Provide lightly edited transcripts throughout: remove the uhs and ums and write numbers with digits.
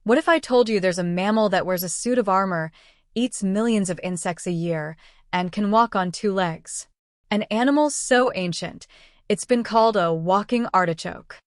What if I told you there's a mammal that wears a suit of armor, eats millions of insects a year, and can walk on two legs? An animal so ancient, it's been called a walking artichoke.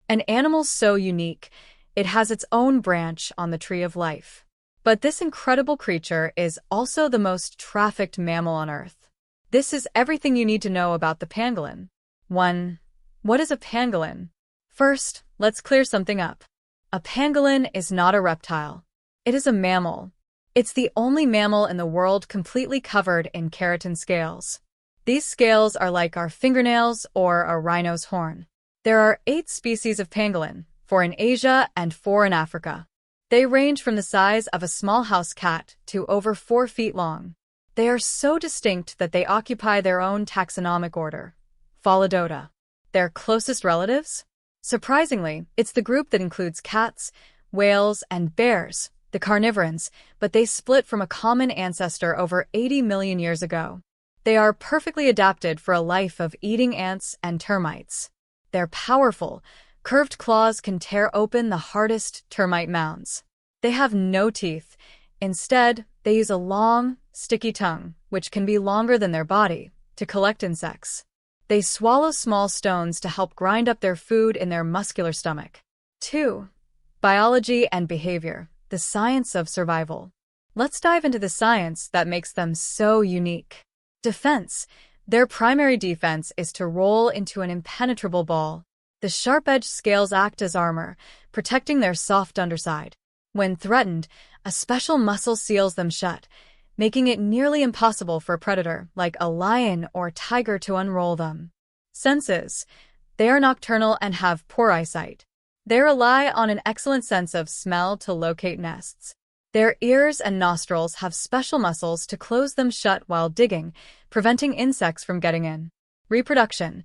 An animal so unique, it has its own branch on the tree of life. But this incredible creature is also the most trafficked mammal on Earth. This is everything you need to know about the pangolin. 1. What is a pangolin? First, let's clear something up. A pangolin is not a reptile. It is a mammal. It's the only mammal in the world completely covered in keratin scales. These scales are like our fingernails or a rhino's horn. There are 8 species of pangolin, 4 in Asia and 4 in Africa. They range from the size of a small house cat to over 4 feet long. They are so distinct that they occupy their own taxonomic order, Phyllodonta. Their closest relatives? Surprisingly, it's the group that includes cats, whales, and bears, the carnivorans, but they split from a common ancestor over 80 million years ago. They are perfectly adapted for a life of eating ants and termites. Their powerful, curved claws can tear open the hardest termite mounds. They have no teeth. Instead, they use a long, sticky tongue, which can be longer than their body, to collect insects. They swallow small stones to help grind up their food in their muscular stomach. 2. Biology and behavior, the science of survival. Let's dive into the science that makes them so unique. Defense. Their primary defense is to roll into an impenetrable ball. The sharp-edged scales act as armor, protecting their soft underside. When threatened, a special muscle seals them shut, making it nearly impossible for a predator like a lion or tiger to unroll them. Senses. They are nocturnal and have poor eyesight. They rely on an excellent sense of smell to locate nests. Their ears and nostrils have special muscles to close them shut while digging, preventing insects from getting in. Reproduction.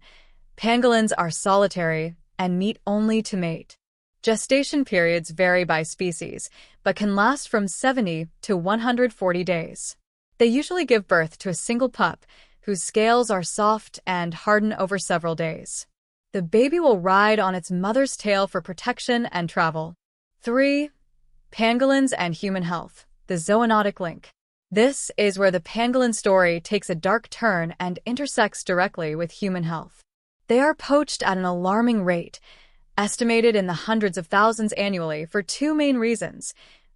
Pangolins are solitary and meet only to mate. Gestation periods vary by species, but can last from 70 to 140 days. They usually give birth to a single pup, whose scales are soft and harden over several days. The baby will ride on its mother's tail for protection and travel. 3. Pangolins and human health, the zoonotic link. This is where the pangolin story takes a dark turn and intersects directly with human health. They are poached at an alarming rate, estimated in the hundreds of thousands annually, for 2 main reasons: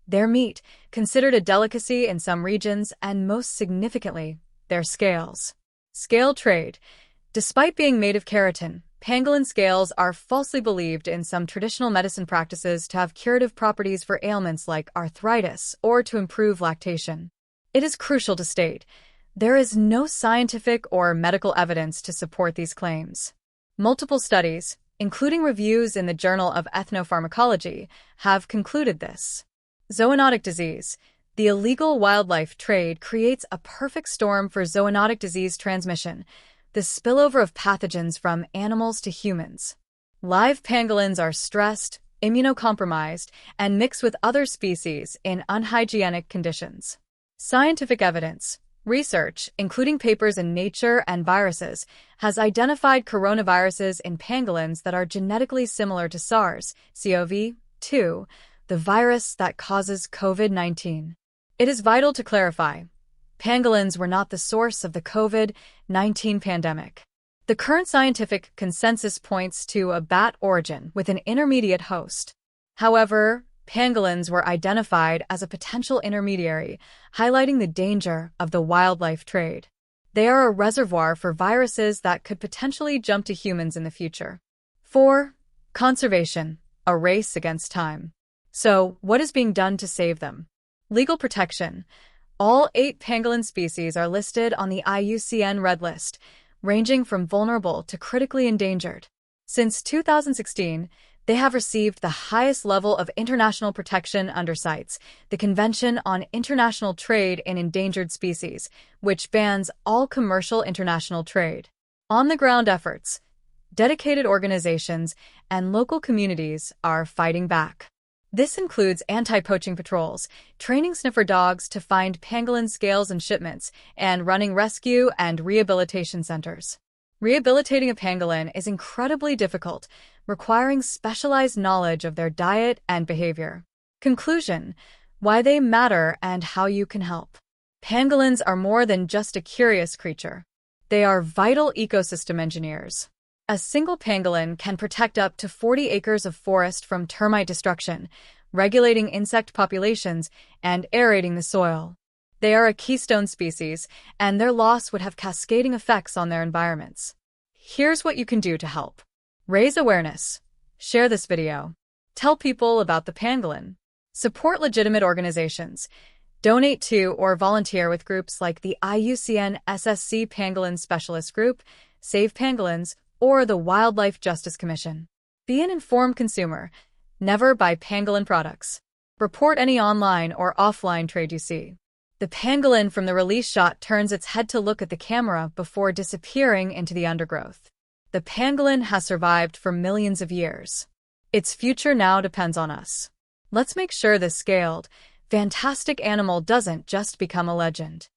their meat, considered a delicacy in some regions, and most significantly, their scales. Scale trade. Despite being made of keratin, pangolin scales are falsely believed in some traditional medicine practices to have curative properties for ailments like arthritis or to improve lactation. It is crucial to state, there is no scientific or medical evidence to support these claims. Multiple studies, including reviews in the Journal of Ethnopharmacology, have concluded this. Zoonotic disease. The illegal wildlife trade creates a perfect storm for zoonotic disease transmission, the spillover of pathogens from animals to humans. Live pangolins are stressed, immunocompromised, and mix with other species in unhygienic conditions. Scientific evidence. Research, including papers in Nature and Viruses, has identified coronaviruses in pangolins that are genetically similar to SARS-CoV-2, the virus that causes COVID-19. It is vital to clarify, pangolins were not the source of the COVID-19 pandemic. The current scientific consensus points to a bat origin with an intermediate host. However, pangolins were identified as a potential intermediary, highlighting the danger of the wildlife trade. They are a reservoir for viruses that could potentially jump to humans in the future. 4. Conservation, a race against time. So, what is being done to save them? Legal protection. All 8 pangolin species are listed on the IUCN Red List, ranging from vulnerable to critically endangered. Since 2016, they have received the highest level of international protection under CITES, the Convention on International Trade in Endangered Species, which bans all commercial international trade. On-the-ground efforts. Dedicated organizations and local communities are fighting back. This includes anti-poaching patrols, training sniffer dogs to find pangolin scales and shipments, and running rescue and rehabilitation centers. Rehabilitating a pangolin is incredibly difficult, requiring specialized knowledge of their diet and behavior. Conclusion: why they matter and how you can help. Pangolins are more than just a curious creature. They are vital ecosystem engineers. A single pangolin can protect up to 40 acres of forest from termite destruction, regulating insect populations and aerating the soil. They are a keystone species, and their loss would have cascading effects on their environments. Here's what you can do to help. Raise awareness. Share this video. Tell people about the pangolin. Support legitimate organizations. Donate to or volunteer with groups like the IUCN SSC Pangolin Specialist Group, Save Pangolins, or the Wildlife Justice Commission. Be an informed consumer. Never buy pangolin products. Report any online or offline trade you see. The pangolin from the release shot turns its head to look at the camera before disappearing into the undergrowth. The pangolin has survived for millions of years. Its future now depends on us. Let's make sure this scaled, fantastic animal doesn't just become a legend.